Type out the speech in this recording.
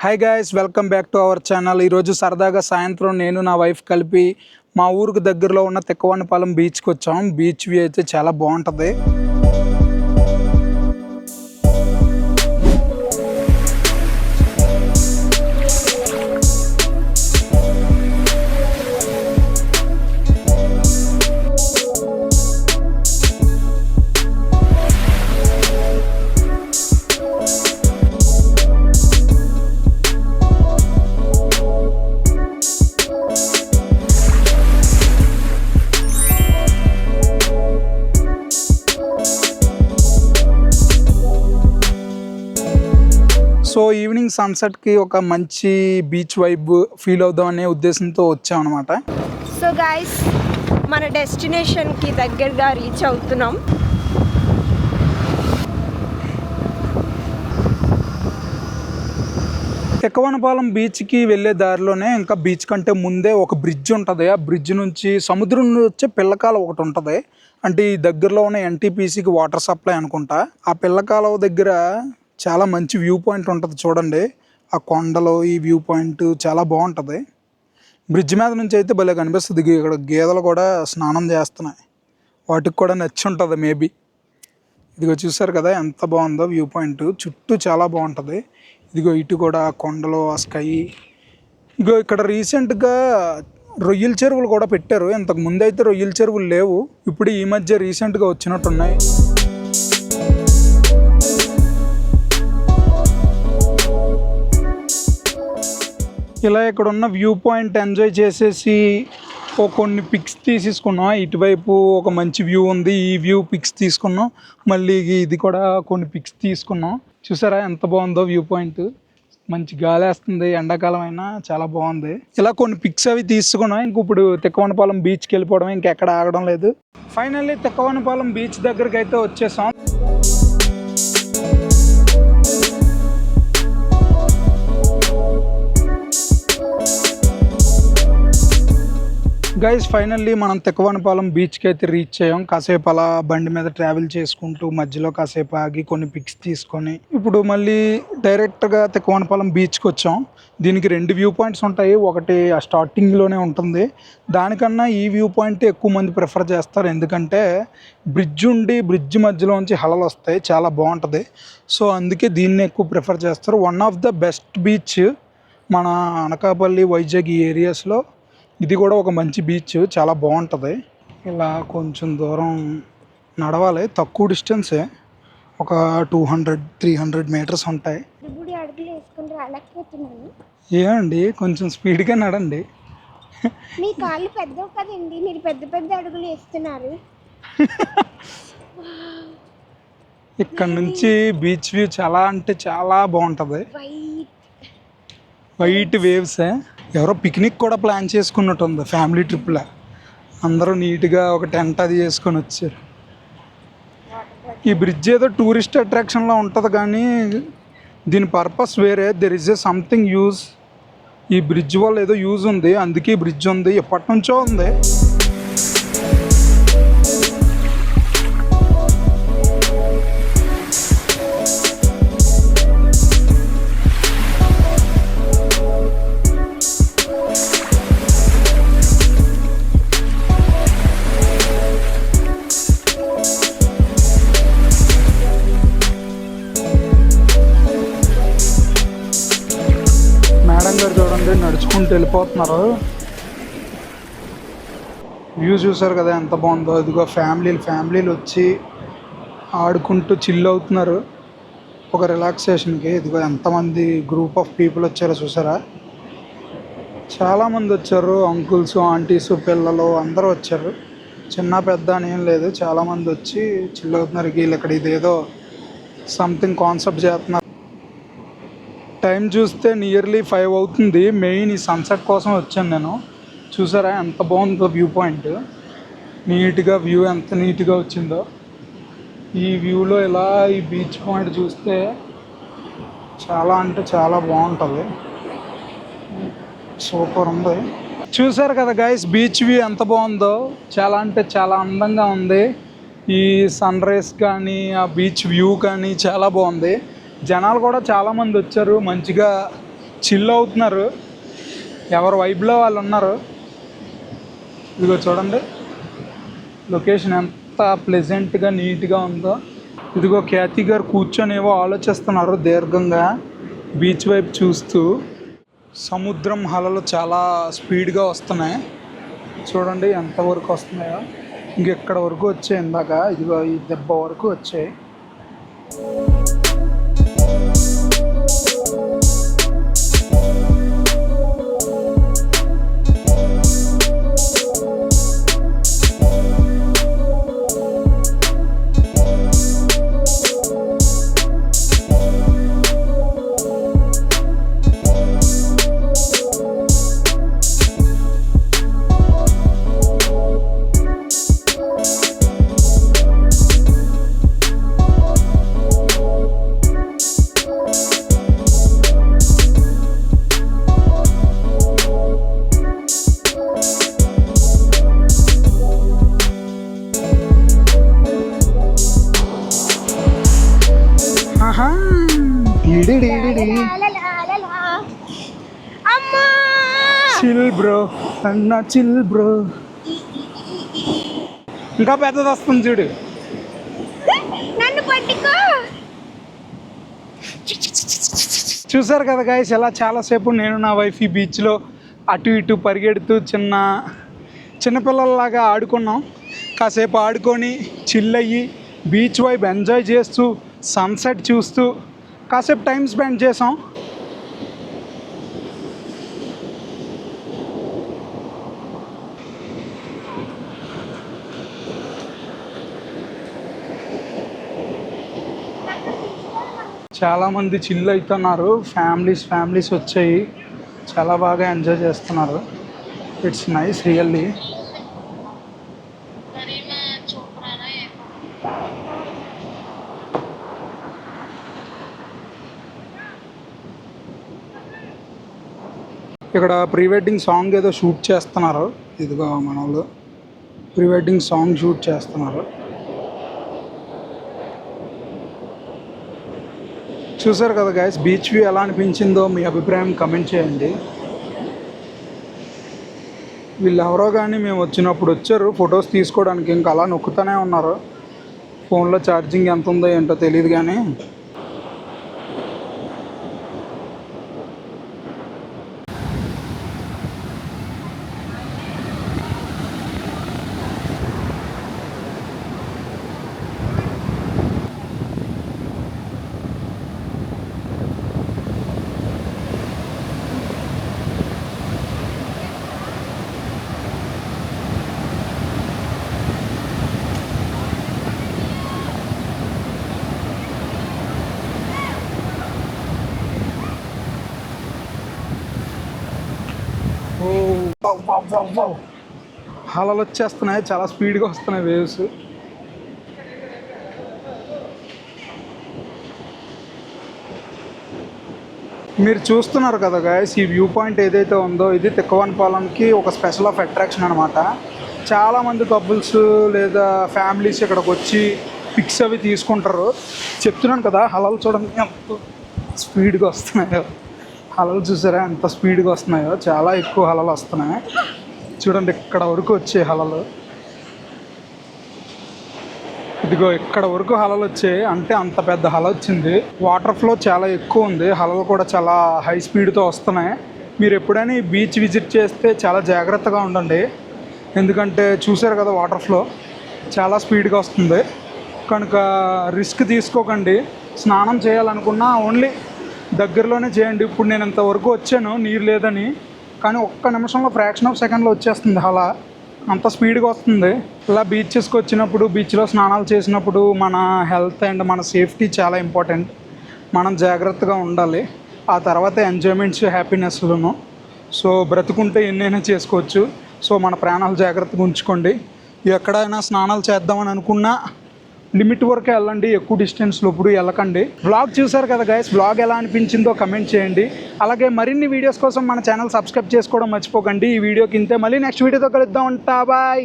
Hi guys, welcome back to our channel. ఈరోజు సరదాగా సాయంత్రం నేను నా వైఫ్ కలిపి మా ఊరికి దగ్గరలో ఉన్న తిక్కవానిపాలెం బీచ్కి వచ్చాం. బీచ్ వ్యూ అయితే చాలా బాగుంటుంది. సో ఈవినింగ్ సన్సెట్కి ఒక మంచి బీచ్ వైబ్ ఫీల్ అవుదాం అనే ఉద్దేశంతో వచ్చాం అనమాట. సో గైస్, మన డెస్టినేషన్కి దగ్గరగా రీచ్ అవుతున్నాం. తిక్కవానిపాలెం బీచ్కి వెళ్ళే దారిలోనే ఇంకా బీచ్ కంటే ముందే ఒక బ్రిడ్జ్ ఉంటుంది. ఆ బ్రిడ్జ్ నుంచి సముద్రం నుంచి వచ్చే పిల్లకాలువ ఒకటి ఉంటుంది. అంటే ఈ దగ్గరలో ఉన్న ఎన్టీపీసీకి వాటర్ సప్లై అనుకుంటా. ఆ పిల్లకాలువ దగ్గర చాలా మంచి వ్యూ పాయింట్ ఉంటుంది చూడండి. ఆ కొండలో ఈ వ్యూ పాయింట్ చాలా బాగుంటుంది. బ్రిడ్జ్ మీద నుంచి అయితే భలే కనిపిస్తుంది. ఇక్కడ గేదెలు కూడా స్నానం చేస్తున్నాయి. వాటికి కూడా నచ్చి ఉంటుంది మేబీ. ఇదిగో చూసారు కదా ఎంత బాగుందో వ్యూ పాయింట్. చుట్టూ చాలా బాగుంటుంది. ఇదిగో ఇటు కూడా కొండలో ఆ స్కై. ఇగో ఇక్కడ రీసెంట్గా రొయ్యల చెరువులు కూడా పెట్టారు. ఇంతకు ముందు అయితే రొయ్యల చెరువులు లేవు. ఇప్పుడు ఈ మధ్య రీసెంట్గా వచ్చినట్టున్నాయి. ఇలా ఇక్కడ ఉన్న వ్యూ పాయింట్ ఎంజాయ్ చేసేసి కొన్ని పిక్స్ తీసేసుకున్నాం. ఇటువైపు ఒక మంచి వ్యూ ఉంది, ఈ వ్యూ పిక్స్ తీసుకున్నాం. మళ్ళీ ఇది కూడా కొన్ని పిక్స్ తీసుకున్నాం. చూసారా ఎంత బాగుందో వ్యూ పాయింట్. మంచి గాలి వేస్తుంది, ఎండాకాలం అయినా చాలా బాగుంది. ఇలా కొన్ని పిక్స్ అవి తీసుకున్నాం. ఇంక ఇప్పుడు తిక్కవానిపాలెం బీచ్కి వెళ్ళిపోవడం, ఇంకెక్కడ ఆగడం లేదు. ఫైనల్లీ తిక్కవానిపాలెం బీచ్ దగ్గరికి అయితే వచ్చేసాం. గైస్, ఫైనల్లీ మనం తిక్కవానిపాలెం బీచ్కి అయితే రీచ్ అయ్యాం. కాసేపు అలా బండి మీద ట్రావెల్ చేసుకుంటూ మధ్యలో కాసేపు ఆగి కొన్ని పిక్స్ తీసుకొని ఇప్పుడు మళ్ళీ డైరెక్ట్గా తిక్కవానిపాలెం బీచ్కి వచ్చాం. దీనికి 2 వ్యూ పాయింట్స్ ఉంటాయి. ఒకటి ఆ స్టార్టింగ్లోనే ఉంటుంది. దానికన్నా ఈ వ్యూ పాయింట్ ఎక్కువ మంది ప్రిఫర్ చేస్తారు. ఎందుకంటే బ్రిడ్జ్ ఉండి బ్రిడ్జ్ మధ్యలోంచి హలలు వస్తాయి, చాలా బాగుంటుంది. సో అందుకే దీన్ని ఎక్కువ ప్రిఫర్ చేస్తారు. One of the best beach మన అనకాపల్లి, వైజాగ్ ఈ ఏరియాస్లో ఇది కూడా ఒక మంచి బీచ్, చాలా బాగుంటుంది. ఇలా కొంచెం దూరం నడవాలి, తక్కువ డిస్టెన్సే, ఒక 200-300 మీటర్స్ ఉంటాయి. ఏమండి కొంచెం స్పీడ్గా నడండి. మీ కాళ్ళు పెద్దవి కదండి, మీరు పెద్ద పెద్ద అడుగులు వేస్తున్నారు. ఇక్కడ నుంచి బీచ్ వ్యూ చాలా అంటే చాలా బాగుంటుంది. వైట్ వేవ్సే. ఎవరో పిక్నిక్ కూడా ప్లాన్ చేసుకున్నట్టు ఉంది, ఫ్యామిలీ ట్రిప్లా. అందరూ నీట్గా ఒక టెంట్ అది చేసుకొని వచ్చారు. ఈ బ్రిడ్జ్ ఏదో టూరిస్ట్ అట్రాక్షన్లా ఉంటుంది, కానీ దీని పర్పస్ వేరే. There is a something use. ఈ బ్రిడ్జ్ వల్ల ఏదో యూజ్ ఉంది, అందుకే ఈ బ్రిడ్జ్ ఉంది, ఎప్పటి నుంచో ఉంది. మేడం గారు చూడండి నడుచుకుంటూ వెళ్ళిపోతున్నారు. వ్యూ చూసారు కదా ఎంత బాగుందో. ఇదిగో ఫ్యామిలీలు వచ్చి ఆడుకుంటూ చిల్ అవుతున్నారు ఒక రిలాక్సేషన్కి. ఇదిగో ఎంతమంది గ్రూప్ ఆఫ్ పీపుల్ వచ్చారో చూసారా. చాలామంది వచ్చారు, అంకుల్స్, ఆంటీస్, పిల్లలు అందరూ వచ్చారు. చిన్న పెద్ద అని ఏం లేదు, చాలామంది వచ్చి చిల్ అవుతున్నారు. వీళ్ళు ఇక్కడ ఇదేదో సంథింగ్ కాన్సెప్ట్ చేస్తున్నారు. టైం చూస్తే నియర్లీ 5 అవుతుంది. మెయిన్ ఈ సన్సెట్ కోసం వచ్చాను నేను. చూసారా ఎంత బాగుందో వ్యూ పాయింట్. నీట్గా వ్యూ ఎంత నీట్గా వచ్చిందో. ఈ వ్యూలో ఇలా ఈ బీచ్ పాయింట్ చూస్తే చాలా అంటే చాలా బాగుంటుంది. సూపర్ ఉంది. చూసారు కదా గైస్, బీచ్ వ్యూ ఎంత బాగుందో. చాలా అంటే చాలా అందంగా ఉంది. ఈ సన్ రైజ్ కానీ ఆ బీచ్ వ్యూ కానీ చాలా బాగుంది. జనాలు కూడా చాలామంది వచ్చారు. మంచిగా చిల్ అవుతున్నారు, ఎవరు వైబ్లో వాళ్ళు ఉన్నారు. ఇదిగో చూడండి లొకేషన్ ఎంత ప్లెజెంట్గా నీట్గా ఉందో. ఇదిగో ఖ్యాతి గారు కూర్చొని ఏవో ఆలోచిస్తున్నారు దీర్ఘంగా బీచ్ వైపు చూస్తూ. సముద్రం అలలు చాలా స్పీడ్గా వస్తున్నాయి, చూడండి ఎంతవరకు వస్తున్నాయో. ఇంకెక్కడ వరకు వచ్చాయి ఇందాక, ఇదిగో ఈ దెబ్బ వరకు వచ్చాయి. చిల్ బ్రో అన్న చిల్ బ్రో. ఇంకా పెద్దది వస్తుంది చూడు. చూసారు కదా గైస్, ఎలా చాలాసేపు నేను నా వైఫ్ ఈ బీచ్లో అటు ఇటు పరిగెడుతూ చిన్నపిల్లల్లాగా ఆడుకున్నాం. కాసేపు ఆడుకొని చిల్ అయ్యి బీచ్ వైపు ఎంజాయ్ చేస్తూ సన్సెట్ చూస్తూ కాసేపు టైం స్పెండ్ చేసాం. చాలామంది చిల్ అవుతున్నారు, ఫ్యామిలీస్ వచ్చాయి, చాలా బాగా ఎంజాయ్ చేస్తున్నారు. It's nice really. ఇక్కడ ప్రీ వెడ్డింగ్ సాంగ్ ఏదో షూట్ చేస్తున్నారు. ఇదిగో మన వాళ్ళు ప్రీ వెడ్డింగ్ సాంగ్ షూట్ చేస్తున్నారు. చూసారు కదా గైస్, బీచ్ వ్యూ ఎలా అనిపించిందో మీ అభిప్రాయం కమెంట్ చేయండి. వీళ్ళు ఎవరో కానీ మేము వచ్చినప్పుడు వచ్చారు ఫొటోస్ తీసుకోవడానికి, ఇంకా అలా నొక్కుతూనే ఉన్నారు. ఫోన్లో ఛార్జింగ్ ఎంత ఉందో ఏంటో తెలియదు కానీ. అలలు వచ్చేస్తున్నాయి, చాలా స్పీడ్గా వస్తున్నాయి వేవ్స్. మీరు చూస్తున్నారు కదా గైస్, ఈ వ్యూ పాయింట్ ఏదైతే ఉందో ఇది తిక్కవనపాలెంకి ఒక స్పెషల్ ఆఫ్ అట్రాక్షన్ అనమాట. చాలామంది కపుల్స్ లేదా ఫ్యామిలీస్ ఇక్కడికి వచ్చి పిక్స్ అవి తీసుకుంటారు. చెప్తున్నాను కదా, అలలు చూడండి ఎంత స్పీడ్గా వస్తున్నాయో. అలలు చూసారా ఎంత స్పీడ్గా వస్తున్నాయో, చాలా ఎక్కువ అలలు వస్తున్నాయి. చూడండి ఇక్కడ వరకు వచ్చాయి అలలు. ఇదిగో ఇక్కడ వరకు అలలు వచ్చాయి, అంటే అంత పెద్ద అల వచ్చింది. వాటర్ ఫ్లో చాలా ఎక్కువ ఉంది, అలలు కూడా చాలా హై స్పీడ్తో వస్తున్నాయి. మీరు ఎప్పుడైనా ఈ బీచ్ విజిట్ చేస్తే చాలా జాగ్రత్తగా ఉండండి, ఎందుకంటే చూసారు కదా వాటర్ ఫ్లో చాలా స్పీడ్గా వస్తుంది. కనుక రిస్క్ తీసుకోకండి. స్నానం చేయాలనుకున్నా ఓన్లీ దగ్గరలోనే చేయండి. ఇప్పుడు నేను ఇంతవరకు వచ్చాను నీరు లేదని, కానీ ఒక్క నిమిషంలో ఫ్రాక్షన్ ఆఫ్ సెకండ్లో వచ్చేస్తుంది అలా, అంత స్పీడ్గా వస్తుంది. ఇలా బీచెస్కి వచ్చినప్పుడు బీచ్లో స్నానాలు చేసినప్పుడు మన హెల్త్ అండ్ మన సేఫ్టీ చాలా ఇంపార్టెంట్. మనం జాగ్రత్తగా ఉండాలి, ఆ తర్వాత ఎంజాయ్మెంట్స్ హ్యాపీనెస్లను. సో బ్రతుకుంటే ఎన్నైనా చేసుకోవచ్చు. సో మన ప్రాణాలు జాగ్రత్తగా ఉంచుకోండి. ఎక్కడైనా స్నానాలు చేద్దామని అనుకున్నా లిమిట్ వరకే వెళ్ళండి, ఎక్కువ డిస్టెన్స్లో ఇప్పుడు వెళ్ళకండి. వ్లాగ్ చూసారు కదా గైస్, వ్లాగ్ ఎలా అనిపించిందో కమెంట్ చేయండి. అలాగే మరిన్ని వీడియోస్ కోసం మన ఛానల్ సబ్స్క్రైబ్ చేసుకోవడం మర్చిపోకండి. ఈ వీడియోకి ఇంతే, మళ్ళీ నెక్స్ట్ వీడియోతో కలుద్దాం. బాయ్.